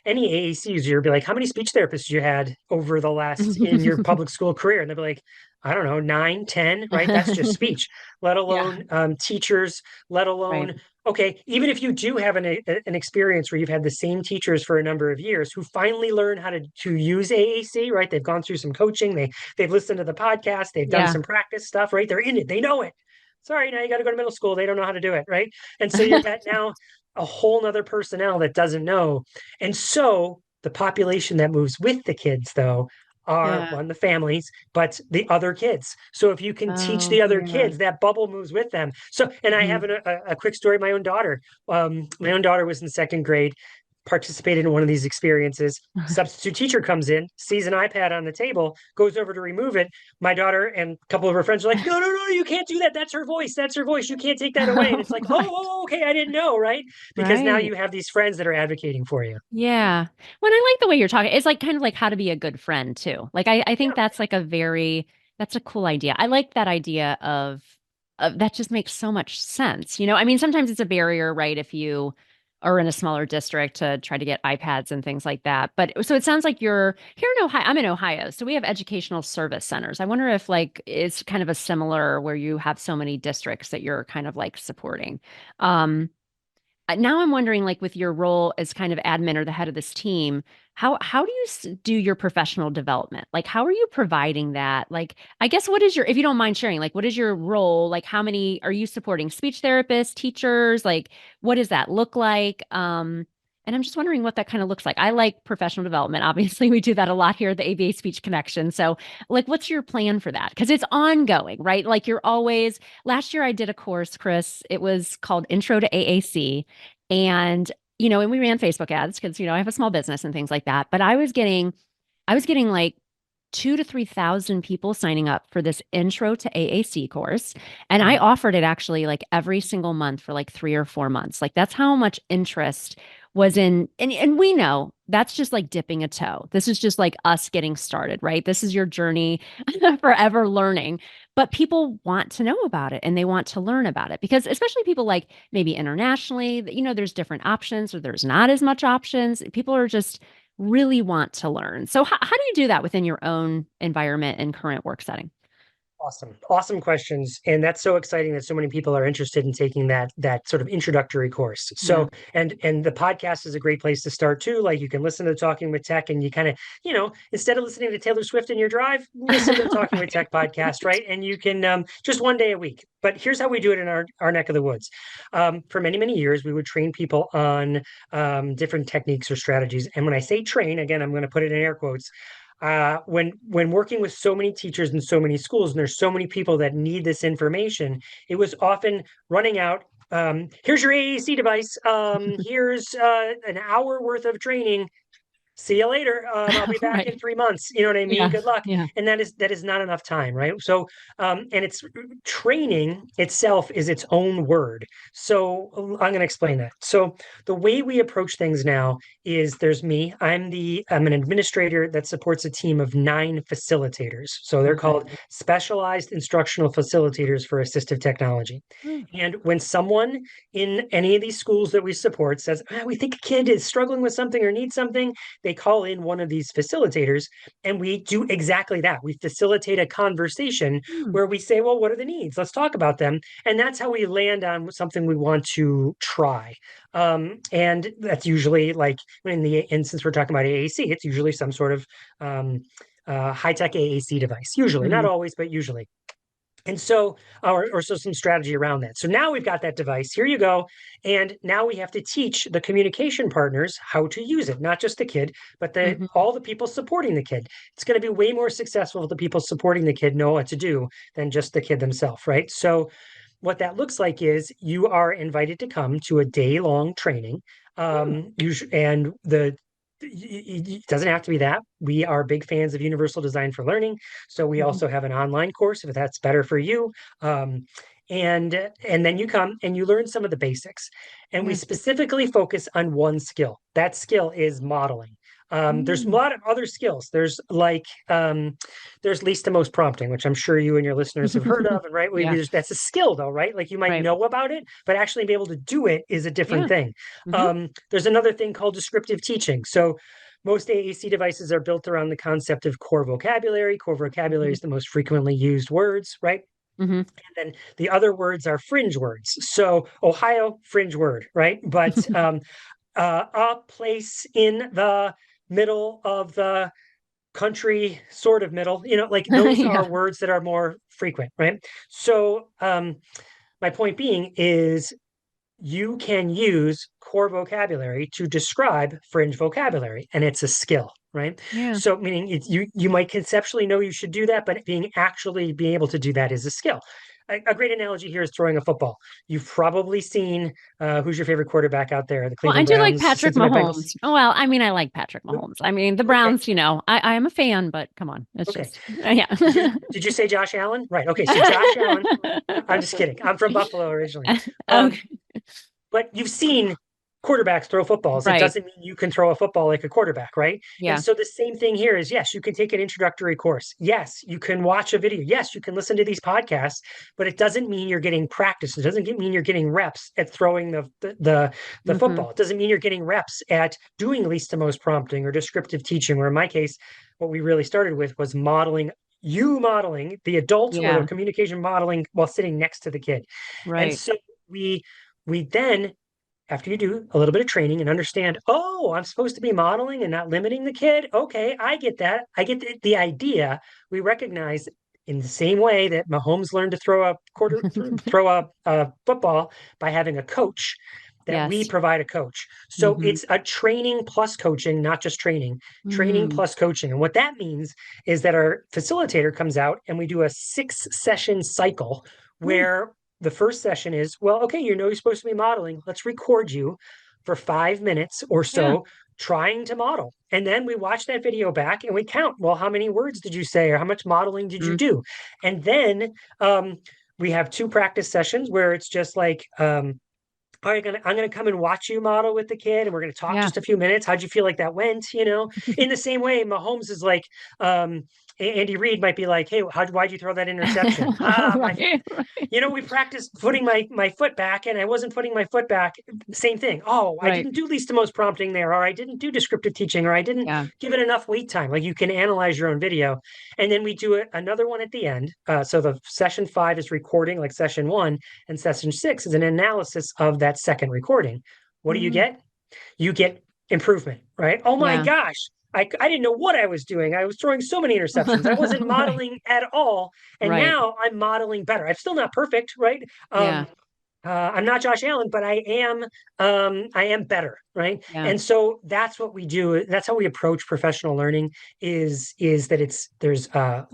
Speaker 3: any AACs, you'll be like, how many speech therapists you had over the last in your public school career? And they'll be like, I don't know, 9, 10, right? That's just speech, let
Speaker 1: Yeah.
Speaker 3: alone teachers, let
Speaker 1: Right.
Speaker 3: alone okay, even if you do have an experience where you've had the same teachers for a number of years who finally learn how to use AAC, right? They've gone through some coaching, they've listened to the podcast, they've done
Speaker 1: Yeah.
Speaker 3: some practice stuff, right? They're in it, they know it. Sorry, now you got to go to middle school. They don't know how to do it, right? And so you've got now a whole nother personnel that doesn't know. And so the population that moves with the kids, though, are
Speaker 1: Yeah.
Speaker 3: one, the families, but the other kids. So if you can teach
Speaker 1: Oh,
Speaker 3: the other
Speaker 1: yeah.
Speaker 3: kids, that bubble moves with them. So, and I
Speaker 1: Hmm.
Speaker 3: have a quick story. My own daughter was in second grade. participated in one of these experiences. Substitute teacher comes in, sees an iPad on the table, goes over to remove it. My daughter and a couple of her friends are like, no, no, no, you can't do that. That's her voice. That's her voice. You can't take that away. And it's like,
Speaker 1: Right.
Speaker 3: okay, I didn't know, right? Because now
Speaker 1: Right.
Speaker 3: you have these friends that are advocating for you.
Speaker 1: Yeah. When I like the way you're talking, it's like kind of like how to be a good friend too. Like I think
Speaker 3: Yeah,
Speaker 1: that's like that's a cool idea. I like that idea of that just makes so much sense. I mean, sometimes it's a barrier, right? If you are in a smaller district to try to get iPads and things like that. But so it sounds like you're here in Ohio. I'm in Ohio, so we have educational service centers. I wonder if like it's kind of a similar where you have so many districts that you're kind of like supporting. Um, Now I'm wondering, like, with your role as kind of admin or the head of this team, how do you do your professional development? Like, how are you providing that? Like, I guess what is your, if you don't mind sharing, like, what is your role? Like, how many are you supporting speech therapists, teachers? Like, what does that look like? And I'm just wondering what that kind of looks like. I like professional development. Obviously, we do that a lot here at the ABA Speech Connection. So, like, what's your plan for that? Because it's ongoing, right? Like, you're always, last year I did a course, Chris. It was called Intro to AAC. And, and we ran Facebook ads because, I have a small business and things like that. But I was getting like 2 to 3 thousand people signing up for this intro to AAC course. And I
Speaker 3: mhm,
Speaker 1: offered it actually like every single month for like 3 or 4 months. Like that's how much interest was in, and we know that's just like dipping a toe. This is just like us getting started, right? This is your journey forever learning. But people want to know about it and they want to learn about it because especially people like maybe internationally, there's different options or there's not as much options. People are just really want to learn. So how do you do that within your own environment and current work setting?
Speaker 3: Awesome. Awesome questions. And that's so exciting that so many people are interested in taking that sort of introductory course.
Speaker 1: Yeah.
Speaker 3: So and the podcast is a great place to start too. Like you can listen to Talking with Tech and you kind of, instead of listening to Taylor Swift in your drive, listen to the Talking with
Speaker 1: Right.
Speaker 3: Tech podcast, right? And you can just one day a week. But here's how we do it in our neck of the woods. For many, many years, we would train people on different techniques or strategies. And when I say train, again, I'm going to put it in air quotes, when working with so many teachers in so many schools and there's so many people that need this information, it was often running out. Here's your AAC device. Here's an hour worth of training. See you later. I'll be back in
Speaker 1: Right.
Speaker 3: 3 months. You know what I mean?
Speaker 1: Yeah.
Speaker 3: Good luck.
Speaker 1: Yeah.
Speaker 3: And that is not enough time, right? So, and it's training itself is its own word. So I'm going to explain that. So the way we approach things now is there's me. I'm an administrator that supports a team of 9 facilitators. So they're
Speaker 1: Okay.
Speaker 3: called specialized instructional facilitators for assistive technology.
Speaker 1: Hmm.
Speaker 3: And when someone in any of these schools that we support says, we think a kid is struggling with something or needs something, they call in one of these facilitators and we do exactly that. We facilitate a conversation
Speaker 1: Hmm.
Speaker 3: where we say, well, what are the needs? Let's talk about them. And that's how we land on something we want to try. And that's usually like and since we're talking about AAC, it's usually some sort of high-tech AAC device, usually, not
Speaker 1: Mhm.
Speaker 3: always, but usually. And so, or so some strategy around that. So now we've got that device. Here you go. And now we have to teach the communication partners how to use it, not just the kid, but
Speaker 1: Mhm.
Speaker 3: all the people supporting the kid. It's going to be way more successful if the people supporting the kid know what to do than just the kid themselves, right? So what that looks like is you are invited to come to a day-long training.
Speaker 1: Hmm.
Speaker 3: And it doesn't have to be that. We are big fans of universal design for learning, so we
Speaker 1: Mhm.
Speaker 3: also have an online course if that's better for you. Um, and then you come and you learn some of the basics, and we
Speaker 1: Yeah.
Speaker 3: specifically focus on one skill. That skill is modeling. There's a
Speaker 1: Mm.
Speaker 3: lot of other skills. There's least to most prompting, which I'm sure you and your listeners have heard of, and right,
Speaker 1: Yeah.
Speaker 3: that's a skill though, right? Like you might
Speaker 1: Right.
Speaker 3: know about it, but actually be able to do it is a different
Speaker 1: Yeah.
Speaker 3: thing.
Speaker 1: Mhm.
Speaker 3: There's another thing called descriptive teaching. So most AAC devices are built around the concept of core vocabulary. Core vocabulary
Speaker 1: Mhm.
Speaker 3: is the most frequently used words, right?
Speaker 1: Mhm.
Speaker 3: And then the other words are fringe words. So Ohio, fringe word, right? But a place in the middle of the country, sort of middle, like those are
Speaker 1: Yeah.
Speaker 3: words that are more frequent, right? So my point being is you can use core vocabulary to describe fringe vocabulary, and it's a skill. right?
Speaker 1: Yeah.
Speaker 3: So meaning you might conceptually know you should do that, but being able to do that is a skill. A great analogy here is throwing a football. You've probably seen who's your favorite quarterback out there? The
Speaker 1: Well, I
Speaker 3: Cleveland
Speaker 1: do like
Speaker 3: Browns,
Speaker 1: Patrick
Speaker 3: Cincinnati Bengals.
Speaker 1: Mahomes. Oh, well, I mean, I like Patrick Mahomes. I mean, the
Speaker 3: Okay,
Speaker 1: Browns, I am a fan, but come on. It's
Speaker 3: okay.
Speaker 1: just, yeah.
Speaker 3: Did you say Josh Allen? Right. Okay. So Josh Allen. I'm just kidding. I'm from Buffalo originally. Um,
Speaker 1: Okay.
Speaker 3: but you've seen quarterbacks throw footballs. It
Speaker 1: Right.
Speaker 3: doesn't mean you can throw a football like a quarterback, right? And
Speaker 1: Yeah.
Speaker 3: so the same thing here is yes, you can take an introductory course. Yes, you can watch a video. Yes, you can listen to these podcasts, but it doesn't mean you're getting practice. It doesn't mean you're getting reps at throwing the
Speaker 1: Hmm.
Speaker 3: football. It doesn't mean you're getting reps at doing least to most prompting or descriptive teaching. Or in my case, what we really started with was modeling the adult or the
Speaker 1: Yeah.
Speaker 3: communication modeling while sitting next to the kid. And
Speaker 1: Right.
Speaker 3: so we then after you do a little bit of training and understand, oh, I'm supposed to be modeling and not limiting the kid. Okay, I get that. I get the idea. We recognize in the same way that Mahomes learned to throw a football by having a coach, that we
Speaker 1: Yes.
Speaker 3: provide a coach. So
Speaker 1: Hmm.
Speaker 3: it's a training plus coaching, not just training
Speaker 1: Mm.
Speaker 3: plus coaching. And what that means is that our facilitator comes out and we do a 6 session cycle
Speaker 1: Mm.
Speaker 3: where the first session is, well, okay, you're supposed to be modeling. Let's record you for 5 minutes or
Speaker 1: Yeah.
Speaker 3: so trying to model. And then we watch that video back and we count, well, how many words did you say or how much modeling did you
Speaker 1: Mm.
Speaker 3: do? And then we have 2 practice sessions where it's just like, all right, I'm gonna come and watch you model with the kid, and we're gonna talk
Speaker 1: Yeah.
Speaker 3: just a few minutes. How'd you feel like that went? In the same way, Mahomes is like, Andy Reid might be like, hey, why'd you throw that interception? My
Speaker 1: Right. Right.
Speaker 3: we practiced putting my foot back and I wasn't putting my foot back. Same thing. Oh, I
Speaker 1: Right.
Speaker 3: didn't do least to most prompting there, or I didn't do descriptive teaching, or I didn't
Speaker 1: Yeah.
Speaker 3: give it enough wait time. Like you can analyze your own video. And then we do another one at the end. So the session 5 is recording like session 1, and session 6 is an analysis of that second recording. What do you
Speaker 1: Mhm.
Speaker 3: get? You get improvement, right? Oh my
Speaker 1: Yeah.
Speaker 3: gosh. I didn't know what I was doing. I was throwing so many interceptions. I wasn't
Speaker 1: Right.
Speaker 3: modeling at all. And
Speaker 1: Right.
Speaker 3: now I'm modeling better. I'm still not perfect, right?
Speaker 1: Yeah.
Speaker 3: I'm not Josh Allen, but I am better, right?
Speaker 1: Yeah.
Speaker 3: And so that's what we do. That's how we approach professional learning is that there's an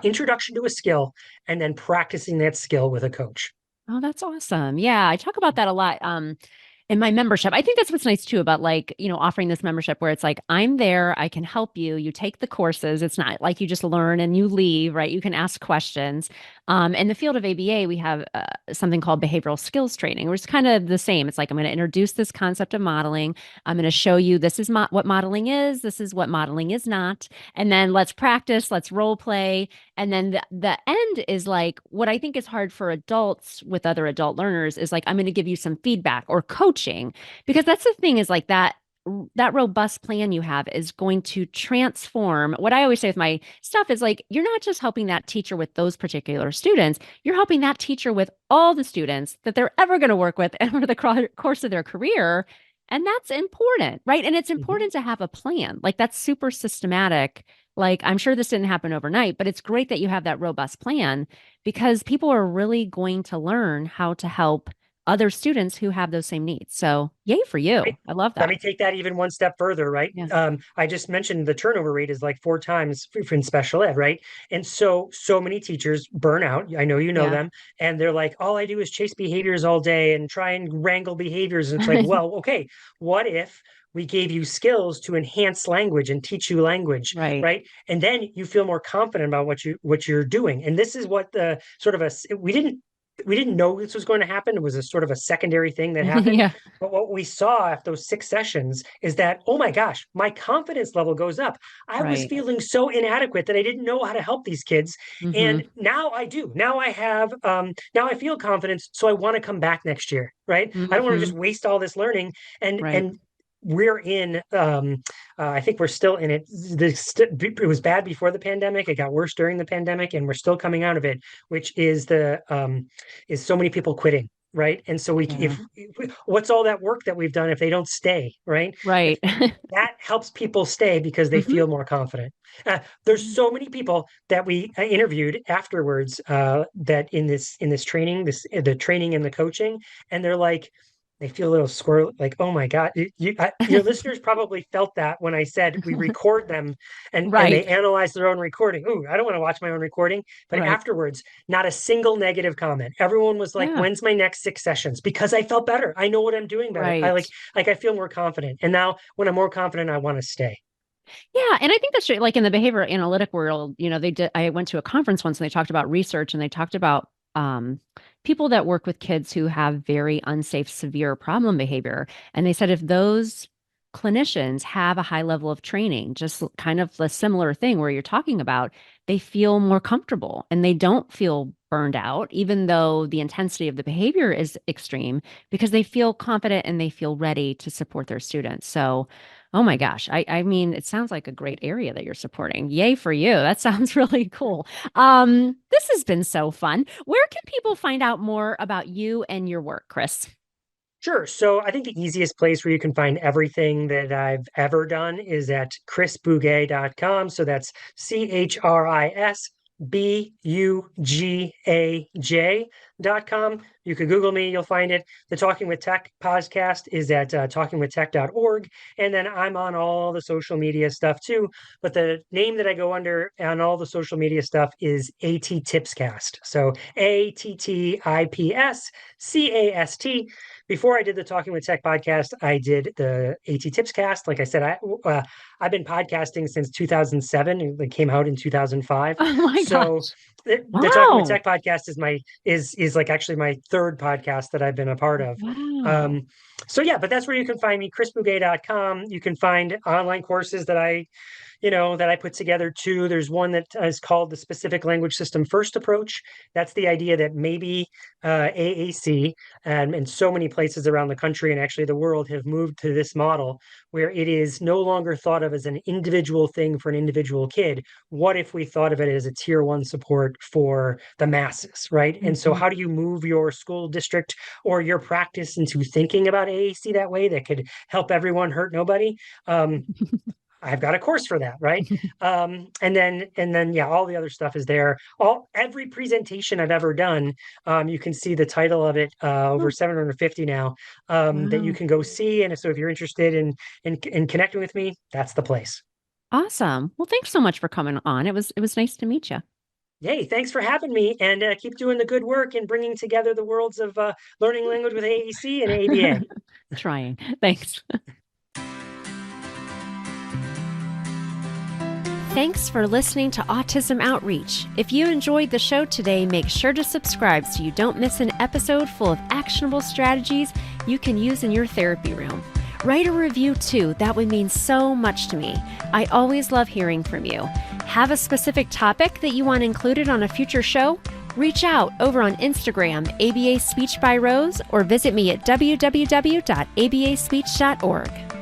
Speaker 3: introduction to a skill and then practicing that skill with a coach.
Speaker 1: Oh, that's awesome. Yeah, I talk about that a lot. In my membership. I think that's what's nice too about like, offering this membership where it's like, I'm there, I can help you. You take the courses. It's not like you just learn and you leave, right? You can ask questions. In the field of ABA, we have something called behavioral skills training, which is kind of the same. It's like, I'm going to introduce this concept of modeling. I'm going to show you this is what modeling is. This is what modeling is not. And then let's practice, let's role play. And then the end is like what I think is hard for adults with other adult learners is like, I'm going to give you some feedback or coaching because that's the thing is like that robust plan you have is going to transform. What I always say with my stuff is like, you're not just helping that teacher with those particular students, you're helping that teacher with all the students that they're ever going to work with over the course of their career. And that's important, right? And it's
Speaker 3: Mhm.
Speaker 1: important to have a plan. Like that's super systematic. Like, I'm sure this didn't happen overnight, but it's great that you have that robust plan because people are really going to learn how to help other students who have those same needs. So, yay for
Speaker 3: Right.
Speaker 1: you. I love
Speaker 3: Let
Speaker 1: that.
Speaker 3: me take that even one step further, right?
Speaker 1: Yeah.
Speaker 3: I just mentioned the turnover rate is like 4 times in special ed, right? And so many teachers burn out. I know you know
Speaker 1: Yeah.
Speaker 3: them, and they're like, all I do is chase behaviors all day and try and wrangle behaviors. And it's like, well, okay, what if we gave you skills to enhance language and teach you language,
Speaker 1: Right.
Speaker 3: right? And then you feel more confident about what you're doing. And this is what the sort of we didn't know this was going to happen. It was a sort of a secondary thing that happened.
Speaker 1: Yeah.
Speaker 3: But what we saw after those 6 sessions is that, oh my gosh, my confidence level goes up. I was
Speaker 1: Right.
Speaker 3: feeling so inadequate that I didn't know how to help these kids.
Speaker 1: Hmm.
Speaker 3: And now I do. Now I have, now I feel confidence. So I want to come back next year, right? I don't want to
Speaker 1: Hmm.
Speaker 3: just waste all this learning.
Speaker 1: Right.
Speaker 3: And we're in, I think we're still in it. It was bad before the pandemic. It got worse during the pandemic, and we're still coming out of it, which is so many people quitting, right? And so
Speaker 1: Yeah.
Speaker 3: if what's all that work that we've done if they don't stay, right?
Speaker 1: Right.
Speaker 3: If that helps people stay because they
Speaker 1: Hmm.
Speaker 3: feel more confident. There's so many people that we interviewed afterwards that in this training, the training and the coaching, and they're like, They feel a little squirrel, like, oh my God, your listeners probably felt that when I said we record them and they
Speaker 1: Right.
Speaker 3: analyze their own recording. Ooh, I don't want to watch my own recording. But
Speaker 1: Right.
Speaker 3: afterwards, not a single negative comment. Everyone was like,
Speaker 1: Yeah.
Speaker 3: when's my next 6 sessions? Because I felt better. I know what I'm doing better. I
Speaker 1: Right.
Speaker 3: like I feel more confident. And now when I'm more confident, I want to stay.
Speaker 1: Yeah, and I think that's true. Like in the behavior analytic world, they did. I went to a conference once and they talked about research and they talked about people that work with kids who have very unsafe, severe problem behavior. And they said if those clinicians have a high level of training, just kind of a similar thing where you're talking about, they feel more comfortable and they don't feel burned out, even though the intensity of the behavior is extreme, because they feel confident and they feel ready to support their students. So, oh my gosh. I mean, it sounds like a great area that you're supporting. Yay for you. That sounds really cool. This has been so fun. Where can people find out more about you and your work, Chris?
Speaker 3: Sure. So I think the easiest place where you can find everything that I've ever done is at chrisbugaj.com. So that's ChrisBugaj.com. You could Google me, you'll find it. The Talking with Tech podcast is at talkingwithtech.org. And then I'm on all the social media stuff too. But the name that I go under on all the social media stuff is AT Tipscast. So ATTIPSCAST. Before I did the Talking with Tech podcast, I did the AT Tipscast. Like I said, I've been podcasting since 2007. It came out in 2005.
Speaker 1: Oh my
Speaker 3: So
Speaker 1: gosh.
Speaker 3: the Talking with
Speaker 1: Wow.
Speaker 3: Tech podcast is like actually my third podcast that I've been a part of.
Speaker 1: Wow.
Speaker 3: Um, so yeah, but that's where you can find me, chrisbouguet.com. You can find online courses that I put together too. There's one that is called the Specific Language System First Approach. That's the idea that maybe AAC and so many places around the country and actually the world have moved to this model where it is no longer thought of as an individual thing for an individual kid. What if we thought of it as a tier one support for the masses, right? And so
Speaker 1: Mhm.
Speaker 3: how do you move your school district or your practice into thinking about AAC that way that could help everyone, hurt nobody? I've got a course for that, right? And then, yeah, all the other stuff is there. Every presentation I've ever done, you can see the title of it, over
Speaker 1: Oh,
Speaker 3: 750 now, that you
Speaker 1: wow.
Speaker 3: can go see. And so, if you're interested in connecting with me, that's the place.
Speaker 1: Awesome. Well, thanks so much for coming on. It was nice to meet you.
Speaker 3: Yay! Thanks for having me, and keep doing the good work and bringing together the worlds of learning language with AAC and ABA.
Speaker 1: Trying. Thanks. Thanks for listening to Autism Outreach. If you enjoyed the show today, make sure to subscribe so you don't miss an episode full of actionable strategies you can use in your therapy room. Write a review too. That would mean so much to me. I always love hearing from you. Have a specific topic that you want included on a future show? Reach out over on Instagram, ABA Speech by Rose, or visit me at www.abaspeech.org.